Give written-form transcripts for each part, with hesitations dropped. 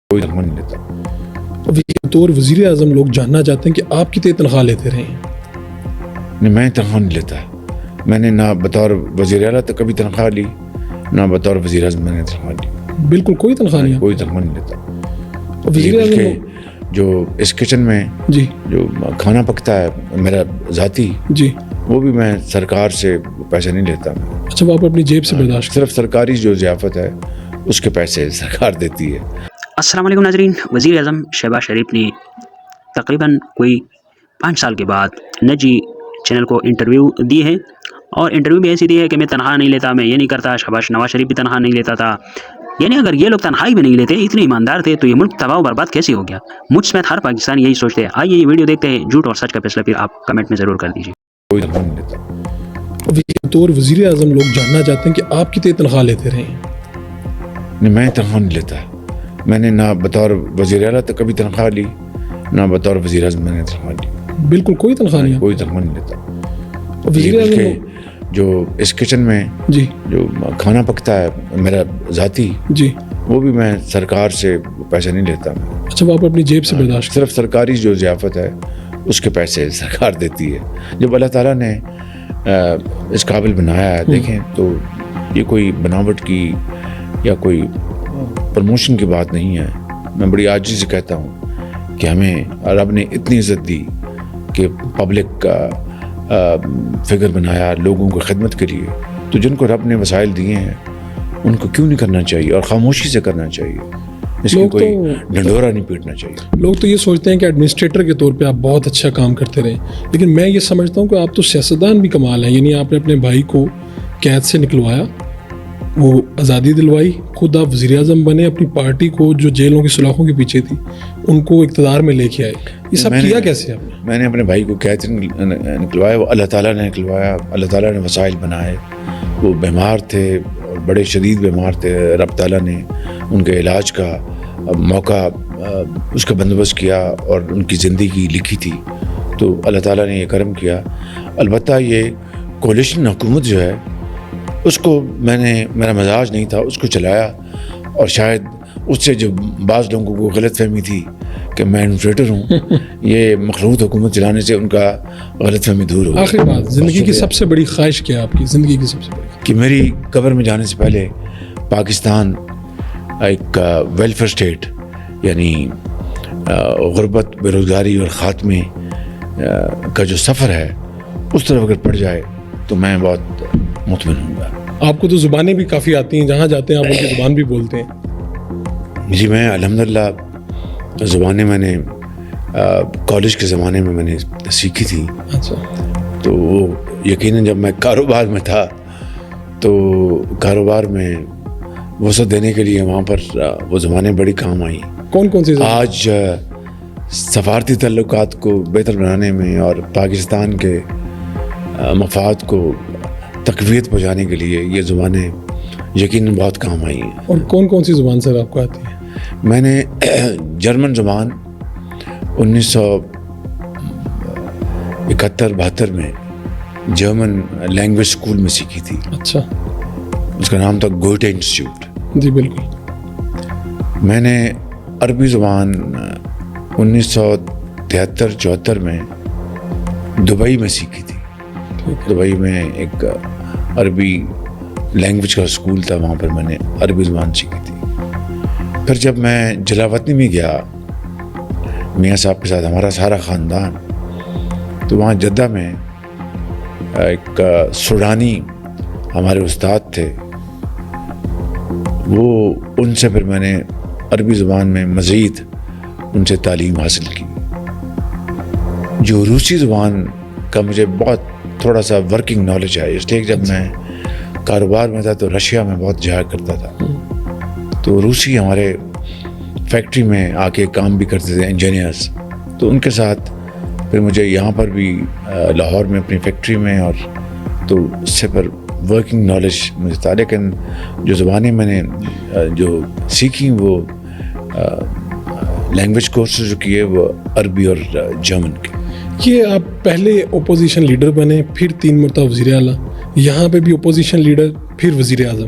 کوئی تنخواہ نہیں لیتا. بطور وزیر اعظم لوگ جاننا چاہتے ہیں کہ آپ کتنے تنخواہ لیتے رہے ہیں؟ نہیں، میں تنخواہ نہیں لیتا. میں نے نہ بطور وزیر اعلیٰ تو کبھی تنخواہ لی، نہ بطور وزیر اعظم میں نے تنخواہ لی. بالکل کوئی تنخواہ نہیں. کوئی تنخواہ نہیں لیتا. وزیر اعظم بلکہ جو اس کچن میں جی جو کھانا پکتا ہے میرا ذاتی، جی وہ بھی میں سرکار سے پیسے نہیں لیتا. اچھا، وہ آپ اپنی جیب سے برداشت صرف سرکاری جو ضیافت ہے اس کے پیسے سرکار دیتی ہے. السلام علیکم ناظرین. وزیر اعظم شہباز شریف نے تقریباً کوئی 5 سال کے بعد نجی چینل کو انٹرویو دی ہے، اور انٹرویو بھی ایسی دی ہے کہ میں تنخواہ نہیں لیتا، میں یہ نہیں کرتا. نواز شریف بھی تنخواہ نہیں لیتا تھا. یعنی اگر یہ لوگ تنخواہ بھی نہیں لیتے، اتنے ایماندار تھے، تو یہ ملک تباہ و برباد کیسے ہو گیا؟ مجھ سمیت ہر پاکستانی یہی سوچتے ہیں. آئیے یہ ویڈیو دیکھتے ہیں. جھوٹ اور سچ کا فیصلہ پھر آپ کمنٹ میں ضرور کر دیجیے. کوئی تنخواہ نہیں لیتا. بطور وزیر اعظم لوگ جاننا چاہتے ہیں کہ آپ کتنے تنخواہ لیتے رہے ہیں؟ نہیں، میں تنخواہ نہیں لیتا. میں نے نہ بطور وزیر اعلیٰ تو کبھی تنخواہ لی، نہ بطور وزیر اعظم میں نے تنخواہ لی. بالکل کوئی تنخواہ نہیں. کوئی تنخواہ نہیں لیتا. وزیر اعظم بلکہ جو اس کچن میں جی جو کھانا پکتا ہے میرا ذاتی، جی وہ بھی میں سرکار سے پیسے نہیں لیتا. اچھا، وہ آپ اپنی جیب سے برداشت صرف سرکاری جو ضیافت ہے اس کے پیسے سرکار دیتی ہے. جب اللہ تعالیٰ نے اس قابل بنایا ہے، دیکھیں تو یہ کوئی بناوٹ کی یا کوئی پروموشن کی بات نہیں ہے. میں بڑی عاجزی سے کہتا ہوں کہ ہمیں رب نے اتنی عزت دی کہ پبلک کا فگر بنایا لوگوں کی خدمت کے لیے. تو جن کو رب نے وسائل دیے ہیں ان کو کیوں نہیں کرنا چاہیے، اور خاموشی سے کرنا چاہیے. اس کی کوئی ڈنڈورا نہیں پیٹنا چاہیے. لوگ تو یہ سوچتے ہیں کہ ایڈمنسٹریٹر کے طور پہ آپ بہت اچھا کام کرتے رہے، لیکن میں یہ سمجھتا ہوں کہ آپ تو سیاستدان بھی کمال ہیں. یعنی آپ نے اپنے بھائی کو قید سے نکلوایا، وہ آزادی دلوائی، خود آپ وزیر اعظم بنے، اپنی پارٹی کو جو جیلوں کی سلاخوں کے پیچھے تھی ان کو اقتدار میں لے کے آئے. یہ سب کیا کیسے آپ نے؟ میں نے اپنے بھائی کو قید سے نکلوایا، وہ اللہ تعالیٰ نے نکلوایا. اللہ تعالیٰ نے وسائل بنائے. وہ بیمار تھے اور بڑے شدید بیمار تھے. رب تعالیٰ نے ان کے علاج کا موقع اس کا بندوبست کیا اور ان کی زندگی لکھی تھی. تو اللہ تعالیٰ نے یہ کرم کیا. البتہ یہ کولیشن حکومت جو ہے اس کو میرا مزاج نہیں تھا، اس کو چلایا، اور شاید اس سے جو بعض لوگوں کو غلط فہمی تھی کہ میں ایڈمنسٹریٹر ہوں، یہ مخلوط حکومت چلانے سے ان کا غلط فہمی دور ہو. آخری بات، زندگی کی سب سے بڑی خواہش کیا آپ کی؟ زندگی کی سب سے بڑی کہ میری قبر میں جانے سے پہلے پاکستان ایک ویلفیئر اسٹیٹ، یعنی غربت، بے روزگاری اور خاتمے کا جو سفر ہے اس طرف اگر پڑ جائے تو میں بہت مطمئن ہوں گا. آپ کو تو زبانیں بھی کافی آتی ہیں، جہاں جاتے ہیں آپ ان کی زبان بھی بولتے ہیں. جی، میں الحمدللہ زبانیں میں نے کالج کے زمانے میں نے سیکھی تھی. اچھا. تو وہ یقیناً جب میں کاروبار میں تھا تو کاروبار میں وسعت دینے کے لیے وہاں پر وہ زبانیں بڑی کام آئیں. کون سی زبان؟ آج سفارتی تعلقات کو بہتر بنانے میں اور پاکستان کے مفاد کو تقویت پہنچانے کے لیے یہ زبانیں یقیناً بہت کام آئی ہیں. اور کون سی زبان سر آپ کو آتی ہے؟ میں نے جرمن زبان 1971-72 میں جرمن لینگویج اسکول میں سیکھی تھی. اچھا. اس کا نام تھا گوئٹے انسٹیٹیوٹ. جی بالکل. میں نے عربی زبان 1973-74 میں دبئی میں سیکھی تھی. دبئی میں ایک عربی لینگویج کا اسکول تھا، وہاں پر میں نے عربی زبان سیکھی تھی. پھر جب میں جلاوطنی میں گیا میاں صاحب کے ساتھ، ہمارا سارا خاندان، تو وہاں جدہ میں ایک سوڈانی ہمارے استاد تھے. وہ ان سے پھر میں نے عربی زبان میں مزید ان سے تعلیم حاصل کی. جو روسی زبان کا مجھے بہت تھوڑا سا ورکنگ نالج ہے، اس لیے جب میں کاروبار میں تھا تو رشیا میں بہت جایا کرتا تھا. تو روسی ہمارے فیکٹری میں آ کے کام بھی کرتے تھے، انجینئرز. تو ان کے ساتھ پھر مجھے یہاں پر بھی لاہور میں اپنی فیکٹری میں، اور تو اس سے پر ورکنگ نالج مجھے تھا. لیکن جو زبانیں میں نے جو سیکھی وہ لینگویج کورسز جو کیے وہ عربی اور جرمن کے. یہ آپ پہلے اپوزیشن لیڈر بنے، پھر 3 مرتبہ وزیر اعلیٰ، یہاں پہ بھی اپوزیشن لیڈر، پھر وزیر اعظم.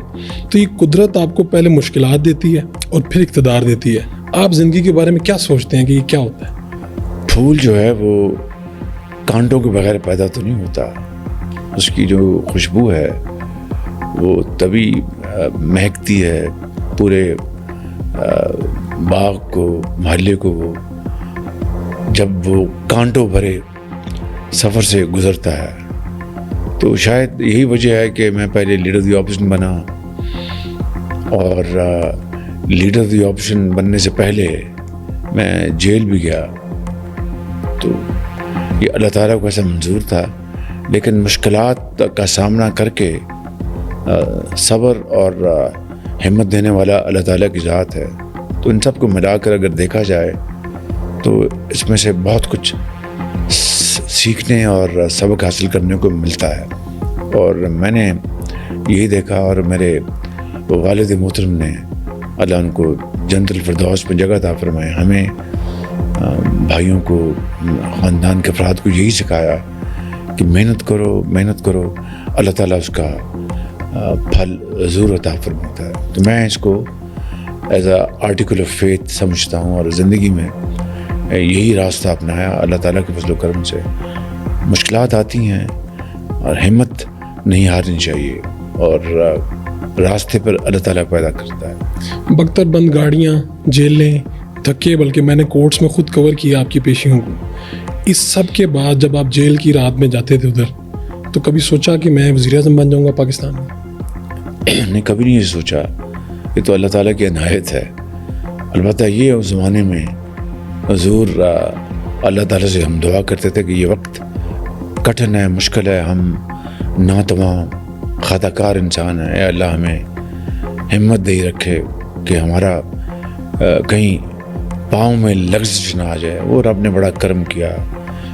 تو یہ قدرت آپ کو پہلے مشکلات دیتی ہے اور پھر اقتدار دیتی ہے. آپ زندگی کے بارے میں کیا سوچتے ہیں کہ یہ کیا ہوتا ہے؟ پھول جو ہے وہ کانٹوں کے بغیر پیدا تو نہیں ہوتا. اس کی جو خوشبو ہے وہ تبھی مہکتی ہے پورے باغ کو، محلے کو، وہ جب وہ کانٹوں بھرے سفر سے گزرتا ہے. تو شاید یہی وجہ ہے کہ میں پہلے لیڈر دی اپوزیشن بنا، اور لیڈر دی اپوزیشن بننے سے پہلے میں جیل بھی گیا. تو یہ اللہ تعالیٰ کو ایسا منظور تھا، لیکن مشکلات کا سامنا کر کے صبر اور ہمت دینے والا اللہ تعالیٰ کی ذات ہے. تو ان سب کو ملا کر اگر دیکھا جائے تو اس میں سے بہت کچھ سیکھنے اور سبق حاصل کرنے کو ملتا ہے. اور میں نے یہی دیکھا، اور میرے والد محترم نے اللہ ان کو جنت الفردوس میں جگہ عطا فرمائے، ہمیں بھائیوں کو، خاندان کے افراد کو یہی سکھایا کہ محنت کرو، محنت کرو، اللہ تعالیٰ اس کا پھل ضرور عطا فرماتا ہے. تو میں اس کو as a article of faith سمجھتا ہوں، اور زندگی میں یہی راستہ اپنایا. اللہ تعالیٰ کے فضل و کرم سے مشکلات آتی ہیں اور ہمت نہیں ہارنی چاہیے، اور راستے پر اللہ تعالیٰ پیدا کرتا ہے. بختر بند گاڑیاں، جیلیں، دھکے، بلکہ میں نے کورٹس میں خود کور کیا آپ کی پیشیوں کو. اس سب کے بعد جب آپ جیل کی رات میں جاتے تھے ادھر، تو کبھی سوچا کہ میں وزیر اعظم بن جاؤں گا پاکستان میں؟ نہیں، کبھی نہیں سوچا. یہ تو اللہ تعالیٰ کی عنایت ہے. البتہ یہ اس زمانے میں حضور اللہ تعالیٰ سے ہم دعا کرتے تھے کہ یہ وقت کٹھن ہے، مشکل ہے، ہم ناتواں خطا کار انسان ہیں. اے اللہ ہمیں ہمت دے رکھے کہ ہمارا کہیں پاؤں میں لغزش نہ آ جائے. وہ رب نے بڑا کرم کیا،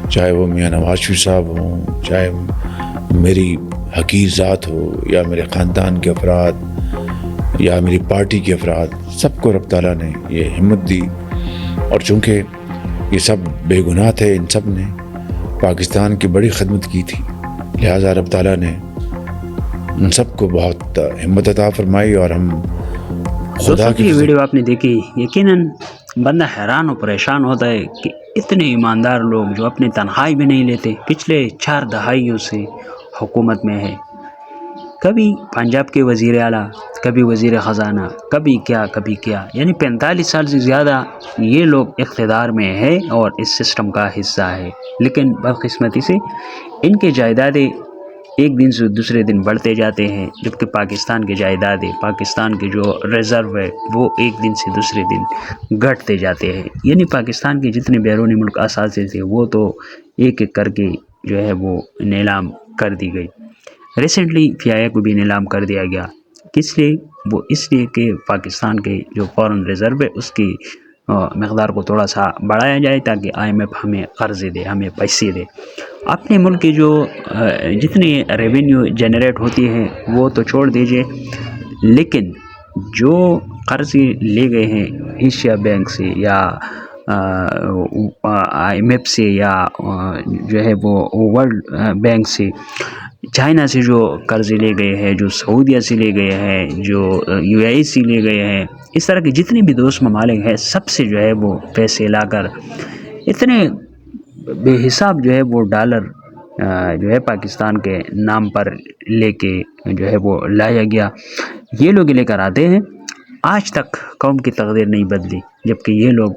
چاہے وہ میاں نواز شریف صاحب ہوں، چاہے میری حقیر ذات ہو، یا میرے خاندان کے افراد، یا میری پارٹی کے افراد، سب کو رب تعالیٰ نے یہ ہمت دی. اور چونکہ یہ سب بے گناہ تھے، ان سب نے پاکستان کی بڑی خدمت کی تھی، لہٰذا رب تعالیٰ نے ان سب کو بہت ہمت عطا فرمائی. اور ہم خدا کی ویڈیو آپ نے دیکھی، یقیناً بندہ حیران و پریشان ہوتا ہے کہ اتنے ایماندار لوگ جو اپنی تنخواہ بھی نہیں لیتے، پچھلے 4 دہائیوں سے حکومت میں ہے، کبھی پنجاب کے وزیر اعلیٰ، کبھی وزیر خزانہ، کبھی کیا، یعنی 45 سال سے زیادہ یہ لوگ اقتدار میں ہے اور اس سسٹم کا حصہ ہے. لیکن بدقسمتی سے ان کے جائیدادیں ایک دن سے دوسرے دن بڑھتے جاتے ہیں، جبکہ پاکستان کے جائیدادیں، پاکستان کے جو ریزرو ہے وہ ایک دن سے دوسرے دن گھٹتے جاتے ہیں. یعنی پاکستان کے جتنے بیرونی ملک اثاثے تھے وہ تو ایک ایک کر کے جو ہے وہ نیلام کر دی گئی. ریسنٹلی FIA کو بھی نیلام کر دیا گیا. کس لیے؟ وہ اس لیے کہ پاکستان کے جو فارن ریزرو ہے اس کی مقدار کو تھوڑا سا بڑھایا جائے تاکہ IMF ہمیں قرضے دے، ہمیں پیسے دے. اپنے ملک کی جو جتنی ریونیو جنریٹ ہوتی ہے وہ تو چھوڑ دیجئے، لیکن جو قرضے لے گئے ہیں ایشیا بینک سے یا IMF سے یا جو ہے وہ ورلڈ بینک سے، چائنا سے جو قرضے لے گئے ہیں، جو سعودیہ سے لے گئے ہیں، جو UAE سے لے گئے ہیں، اس طرح کے جتنے بھی دوست ممالک ہیں سب سے جو ہے وہ پیسے لا کر اتنے بے حساب جو ہے وہ ڈالر جو ہے پاکستان کے نام پر لے کے جو ہے وہ لایا گیا. یہ لوگ لے کر آتے ہیں. آج تک قوم کی تقدیر نہیں بدلی، جبکہ یہ لوگ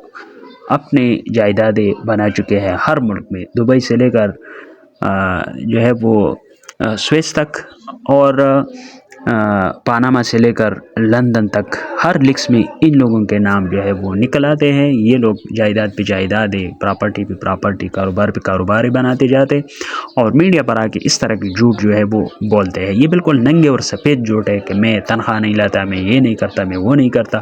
اپنے جائیدادیں بنا چکے ہیں ہر ملک میں، دبئی سے لے کر جو ہے وہ سوئس تک، اور پاناما سے لے کر لندن تک، ہر لکس میں ان لوگوں کے نام جو ہے وہ نکل آتے ہیں. یہ لوگ جائیداد پہ جائیدادیں، پراپرٹی پہ پراپرٹی، کاروبار پہ کاروبار بناتے جاتے اور میڈیا پر آ کے اس طرح کی جھوٹ جو ہے وہ بولتے ہیں. یہ بالکل ننگے اور سفید جھوٹ ہے کہ میں تنخواہ نہیں لاتا، میں یہ نہیں کرتا، میں وہ نہیں کرتا.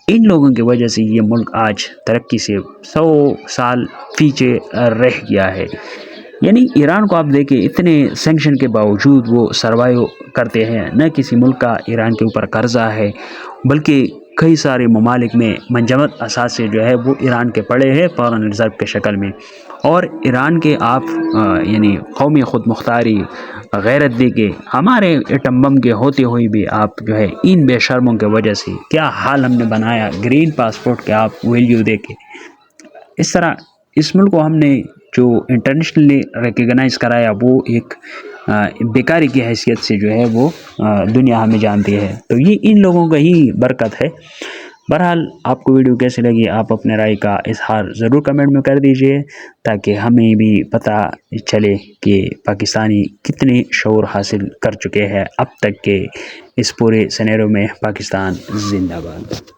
ان لوگوں کی وجہ سے یہ ملک آج ترقی سے 100 سال پیچھے رہ گیا ہے. یعنی ایران کو آپ دیکھیں، اتنے سینکشن کے باوجود وہ سروائیو کرتے ہیں. نہ کسی ملک کا ایران کے اوپر قرضہ ہے، بلکہ کئی سارے ممالک میں منجمد اثاثے جو ہے وہ ایران کے پڑے ہیں فارن ریزرو کے شکل میں، اور ایران کے آپ یعنی قومی خود مختاری، غیرت دی کے ہمارے ایٹم بم کے ہوتے ہوئے بھی آپ جو ہے ان بے شرموں کی وجہ سے کیا حال ہم نے بنایا گرین پاسپورٹ کے آپ ویلیو دے کے. اس طرح اس ملک کو ہم نے جو انٹرنیشنلی ریکگنائز کرایا وہ ایک بیکاری کی حیثیت سے جو ہے وہ دنیا ہمیں جانتی ہے. تو یہ ان لوگوں کا ہی برکت ہے. بہرحال آپ کو ویڈیو کیسی لگی آپ اپنے رائے کا اظہار ضرور کمنٹ میں کر دیجئے تاکہ ہمیں بھی پتہ چلے کہ پاکستانی کتنے شعور حاصل کر چکے ہیں اب تک کے اس پورے سینیرو میں. پاکستان زندہ باد.